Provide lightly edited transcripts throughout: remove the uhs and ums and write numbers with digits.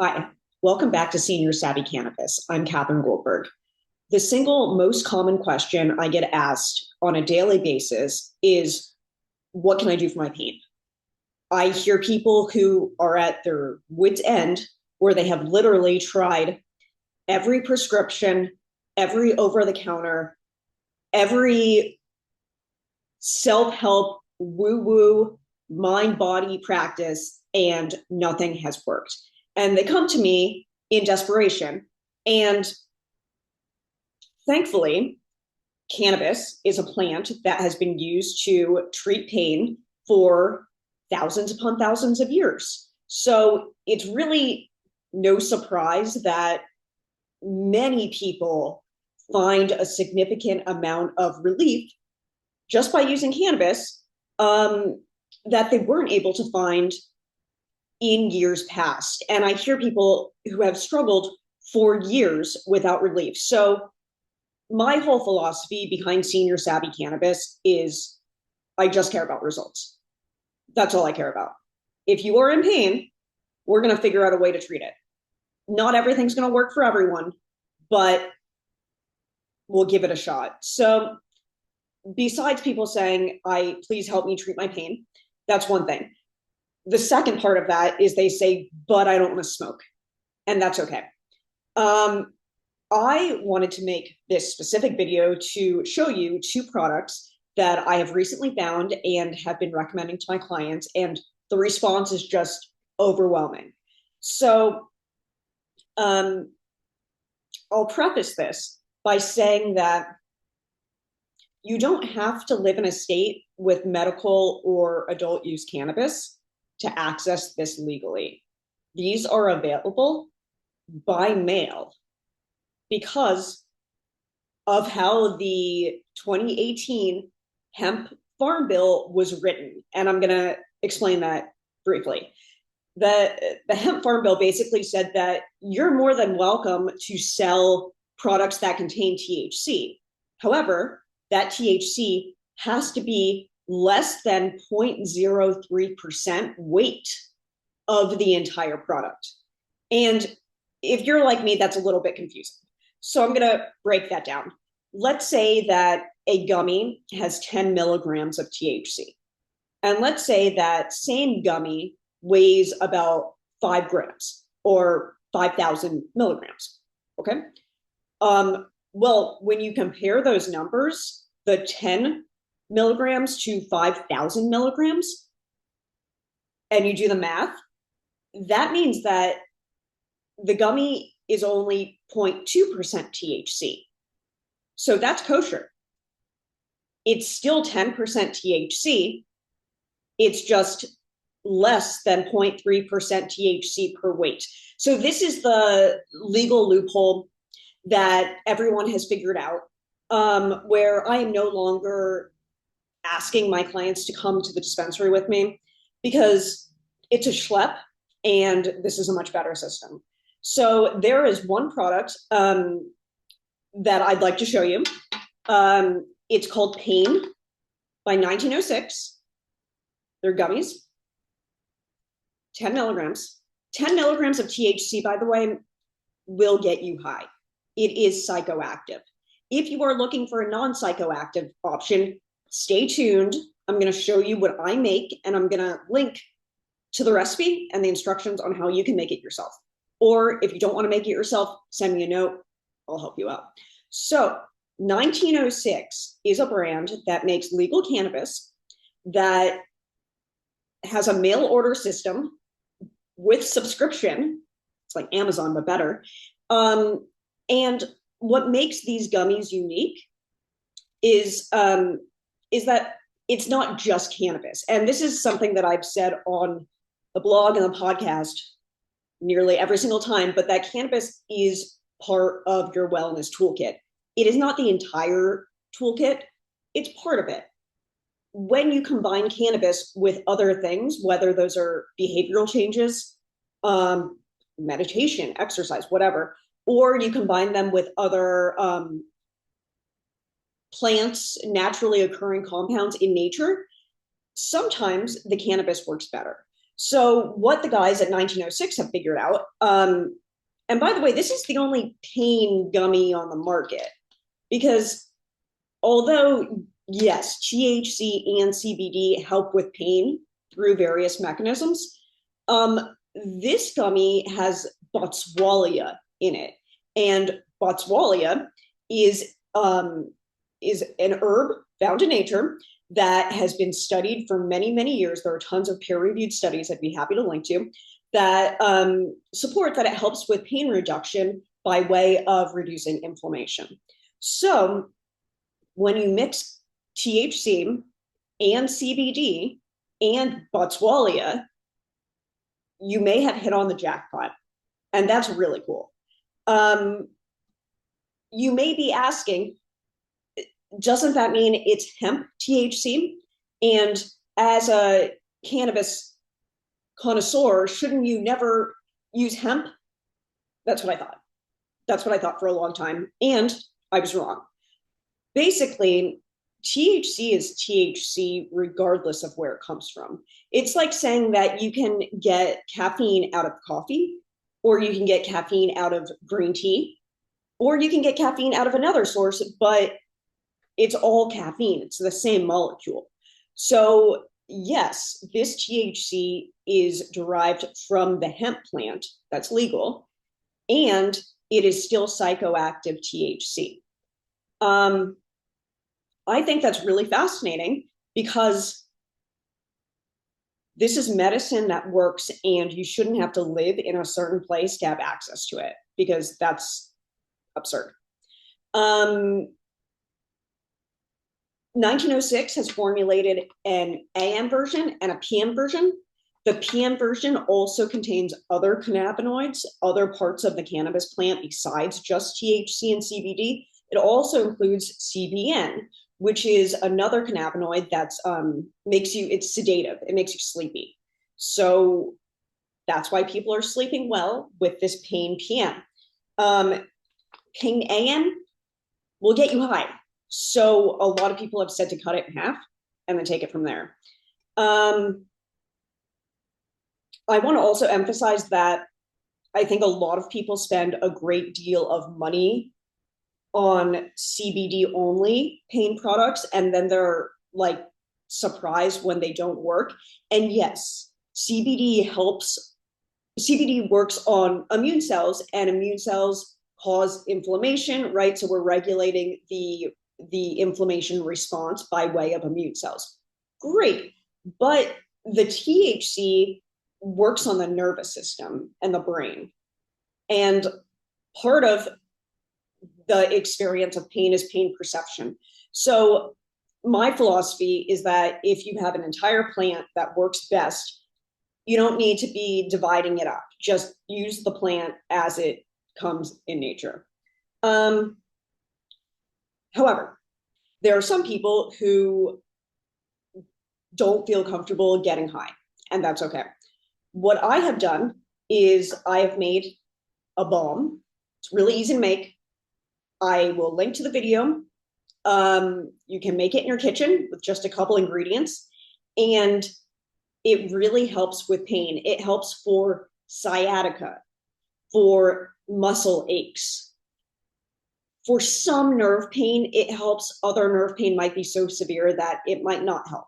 Hi, welcome back to Senior Savvy Cannabis. I'm Katherine Goldberg. The single most common question I get asked on a daily basis is, what can I do for my pain? I hear people who are at their wits' end where they have literally tried every prescription, every over the counter, every self help, woo woo, mind body practice, and nothing has worked. And they come to me in desperation. And thankfully, cannabis is a plant that has been used to treat pain for thousands upon thousands of years. So it's really no surprise that many people find a significant amount of relief just by using cannabis that they weren't able to find in years past. And I hear people who have struggled for years without relief. So my whole philosophy behind Senior Savvy Cannabis is I just care about results. That's all I care about. If you are in pain, we're going to figure out a way to treat it. Not everything's going to work for everyone, but we'll give it a shot. So besides people saying, please help me treat my pain, that's one thing. The second part of that is they say, but I don't want to smoke. And that's okay. I wanted to make this specific video to show you two products that I have recently found and have been recommending to my clients, and the response is just overwhelming. So I'll preface this by saying that you don't have to live in a state with medical or adult use cannabis to access this legally. These are available by mail because of how the 2018 hemp farm bill was written. And I'm going to explain that briefly. The hemp farm bill basically said that you're more than welcome to sell products that contain THC. However, that THC has to be less than 0.03% weight of the entire product. And if you're like me, that's a little bit confusing. So I'm going to break that down. Let's say that a gummy has 10 milligrams of THC. And let's say that same gummy weighs about 5 grams or 5,000 milligrams. Okay. Well, when you compare those numbers, the 10 milligrams to 5,000 milligrams, and you do the math, that means that the gummy is only 0.2% THC. So that's kosher. It's still 10% THC. It's just less than 0.3% THC per weight. So this is the legal loophole that everyone has figured out, where I am no longer asking my clients to come to the dispensary with me because it's a schlep and this is a much better system. So there is one product that I'd like to show you. It's called Pain by 1906. They're gummies, 10 milligrams. 10 milligrams of THC, by the way, will get you high. It is psychoactive. If you are looking for a non-psychoactive option, stay tuned. I'm going to show you what I make, and I'm going to link to the recipe and the instructions on how you can make it yourself. Or if you don't want to make it yourself, send me a note. I'll help you out. So 1906 is a brand that makes legal cannabis that has a mail order system with subscription. It's like Amazon, but better. And what makes these gummies unique is that it's not just cannabis. And this is something that I've said on the blog and the podcast nearly every single time, but that cannabis is part of your wellness toolkit. It is not the entire toolkit, it's part of it. When you combine cannabis with other things, whether those are behavioral changes, meditation, exercise, whatever, or you combine them with other plants, naturally occurring compounds in nature, sometimes the cannabis works better. So what the guys at 1906 have figured out, and by the way, this is the only pain gummy on the market, because although, yes, THC and CBD help with pain through various mechanisms, um, this gummy has Boswellia in it. And Boswellia is, is an herb found in nature that has been studied for many, many years. There are tons of peer-reviewed studies I'd be happy to link to that support that it helps with pain reduction by way of reducing inflammation. So when you mix THC and CBD and Boswellia, you may have hit on the jackpot. And that's really cool. You may be asking, doesn't that mean it's hemp THC? And as a cannabis connoisseur, shouldn't you never use hemp? That's what I thought. That's what I thought for a long time. And I was wrong. Basically, THC is THC regardless of where it comes from. It's like saying that you can get caffeine out of coffee, or you can get caffeine out of green tea, or you can get caffeine out of another source, but it's all caffeine. It's the same molecule. So yes, this THC is derived from the hemp plant that's legal, and it is still psychoactive THC. I think that's really fascinating because this is medicine that works, and you shouldn't have to live in a certain place to have access to it, because that's absurd. 1906 has formulated an AM version and a PM version. The PM version also contains other cannabinoids, other parts of the cannabis plant besides just THC and CBD. It also includes CBN, which is another cannabinoid that's makes you, it's sedative. It makes you sleepy. So that's why people are sleeping well with this Pain PM. Pain AM will get you high. So a lot of people have said to cut it in half and then take it from there. I want to also emphasize that I think a lot of people spend a great deal of money on CBD only pain products, and then they're like surprised when they don't work. And yes, CBD works on immune cells, and immune cells cause inflammation, right? So we're regulating the inflammation response by way of immune cells. Great. But the THC works on the nervous system and the brain. And part of the experience of pain is pain perception. So my philosophy is that if you have an entire plant that works best, you don't need to be dividing it up. Just use the plant as it comes in nature. However, there are some people who don't feel comfortable getting high, and that's okay. What I have done is I have made a balm. It's really easy to make. I will link to the video. You can make it in your kitchen with just a couple ingredients, and it really helps with pain. It helps for sciatica, for muscle aches. For some nerve pain, it helps. Other nerve pain might be so severe that it might not help.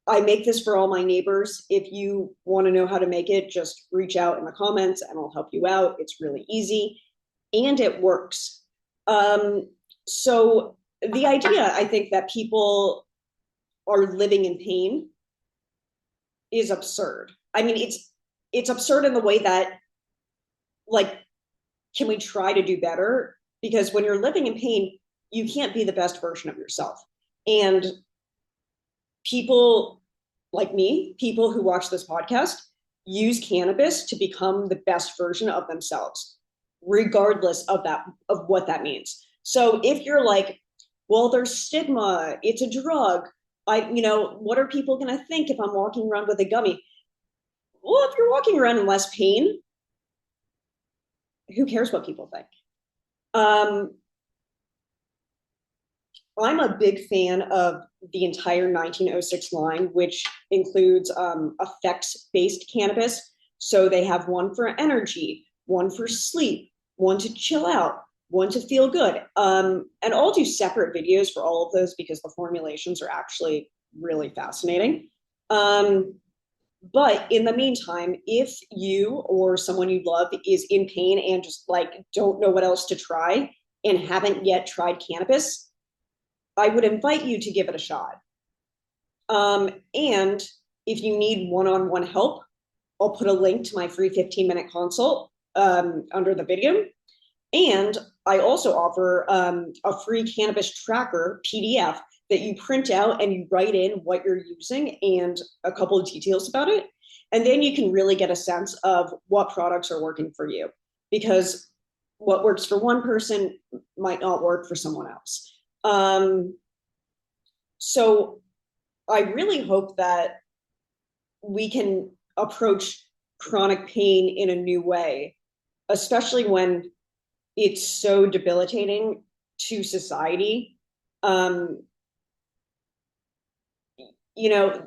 I make this for all my neighbors. If you want to know how to make it, just reach out in the comments and I'll help you out. It's really easy and it works. So the idea, I think, that people are living in pain is absurd. I mean, it's absurd in the way that, like, can we try to do better? Because when you're living in pain, you can't be the best version of yourself. And people like me, people who watch this podcast, use cannabis to become the best version of themselves, regardless of what that means. So if you're like, well, there's stigma, it's a drug, what are people going to think if I'm walking around with a gummy? Well, if you're walking around in less pain, who cares what people think? I'm a big fan of the entire 1906 line, which includes effects-based cannabis. So they have one for energy, one for sleep, one to chill out, one to feel good. And I'll do separate videos for all of those because the formulations are actually really fascinating. Um, but in the meantime, if you or someone you love is in pain and just like don't know what else to try and haven't yet tried cannabis, I would invite you to give it a shot. And if you need one-on-one help, I'll put a link to my free 15-minute consult under the video. And I also offer a free cannabis tracker PDF that you print out and you write in what you're using and a couple of details about it. And then you can really get a sense of what products are working for you because what works for one person might not work for someone else. So I really hope that we can approach chronic pain in a new way, especially when it's so debilitating to society. Um,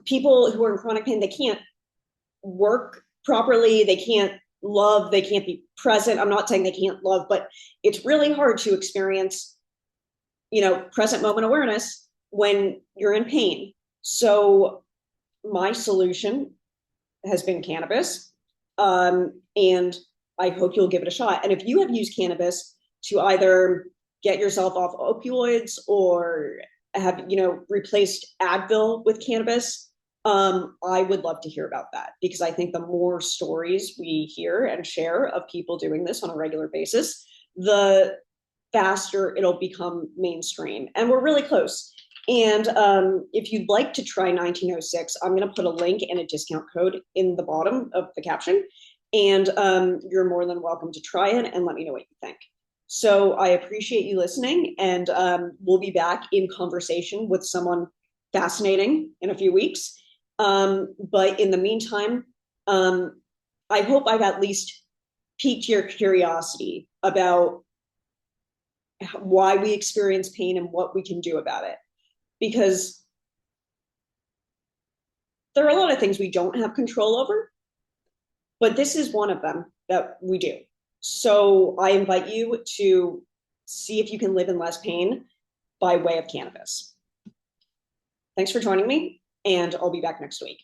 People who are in chronic pain, they can't work properly, they can't love, they can't be present. I'm not saying they can't love, but it's really hard to experience, present moment awareness when you're in pain. So my solution has been cannabis. And I hope you'll give it a shot. And if you have used cannabis to either get yourself off opioids or have, replaced Advil with cannabis, I would love to hear about that because I think the more stories we hear and share of people doing this on a regular basis, the faster it'll become mainstream. And we're really close. And if you'd like to try 1906, I'm going to put a link and a discount code in the bottom of the caption. And you're more than welcome to try it and let me know what you think. So I appreciate you listening, and we'll be back in conversation with someone fascinating in a few weeks. But in the meantime, I hope I've at least piqued your curiosity about why we experience pain and what we can do about it. Because there are a lot of things we don't have control over, but this is one of them that we do. So I invite you to see if you can live in less pain by way of cannabis. Thanks for joining me, and I'll be back next week.